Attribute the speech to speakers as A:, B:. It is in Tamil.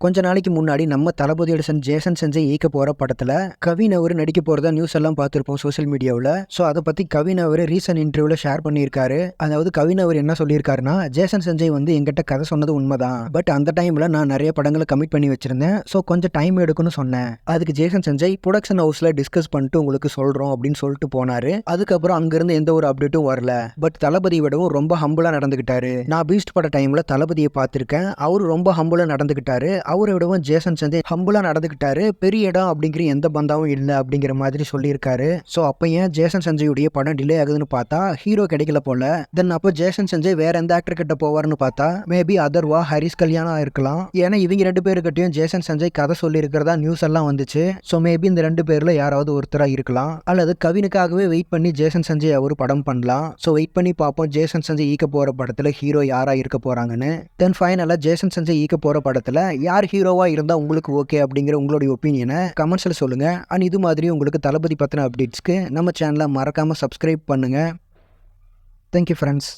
A: கொஞ்ச நாளைக்கு முன்னாடி நம்ம தளபதி எடிசன் ஜேசன் செஞ்சை இயக்க போற படத்துல கவின் அவர் நடிக்க போறதா நியூஸ் எல்லாம் பார்த்திருப்போம் சோசியல் மீடியாவில். ஸோ அதை பத்தி கவின் அவர் ரீசன்ட் இன்டர்வியூல ஷேர் பண்ணியிருக்காரு. அதாவது கவின் அவர் என்ன சொல்லியிருக்காருன்னா, ஜேசன் செஞ்சை வந்து என்கிட்ட கதை சொன்னது உண்மைதான், பட் அந்த டைம்ல நான் நிறைய படங்களை கமிட் பண்ணி வச்சிருந்தேன், ஸோ கொஞ்சம் டைம் எடுக்கும்னு சொன்னேன். அதுக்கு ஜேசன் செஞ்சை ப்ரொடக்ஷன் ஹவுஸ்ல டிஸ்கஸ் பண்ணிட்டு உங்களுக்கு சொல்றோம் அப்படின்னு சொல்லிட்டு போனாரு. அதுக்கப்புறம் அங்கிருந்து எந்த ஒரு அப்டேட்டும் வரல. பட் தளபதி விடவும் ரொம்ப ஹம்பிளா நடந்துகிட்டாரு. நான் பீஸ்ட் பட டைம்ல தளபதியை பார்த்திருக்கேன், அவரு ரொம்ப ஹம்பிளா நடந்துகிட்டாரு. அவரை விடவும் ஜேசன் செஞ்சை ஹம்பிளா நடந்துகிட்டாரு. பெரிய இடம் அப்படிங்கிற எந்த பந்தாவும் இல்லை அப்படிங்கிற மாதிரி சொல்லியிருக்காரு. ஸோ அப்போ ஏன் ஜேசன் செஞ்சையுடைய படம் டிலே ஆகுதுன்னு பார்த்தா ஹீரோ கிடைக்கல போல. தென் அப்போ ஜேசன் செஞ்சை வேற எந்த ஆக்டர் கிட்ட போவார்னு பார்த்தா மேபி அதர்வா ஹரிஸ் கல்யாணம் இருக்கலாம். ஏன்னா இவங்க ரெண்டு பேருக்கிட்டையும் ஜேசன் செஞ்சை கதை சொல்லி இருக்கிறதா நியூஸ் எல்லாம் வந்துச்சு. ஸோ மேபி இந்த ரெண்டு பேர்ல யாராவது ஒருத்தராக இருக்கலாம், அல்லது கவினுக்காகவே வெயிட் பண்ணி ஜேசன் செஞ்சை அவர் படம் பண்ணலாம். ஸோ வெயிட் பண்ணி பார்ப்போம் ஜேசன் செஞ்சை ஈக்க போற படத்துல ஹீரோ யாரா இருக்க போறாங்கன்னு. தென் ஃபைனலா ஜேசன் செஞ்சை ஈக்க போற படத்துல யார் ஹீரோவா இருந்தா உங்களுக்கு ஓகே அப்படிங்கிற உங்களுடைய ஒப்பீனியனை கமெண்ட்ஸ்ல சொல்லுங்க. அண்ட் இது மாதிரி உங்களுக்கு தளபதி பத்தின அப்டேட்ஸ்க்கு நம்ம சேனலை மறக்காம சப்ஸ்கிரைப் பண்ணுங்க. Thank you friends.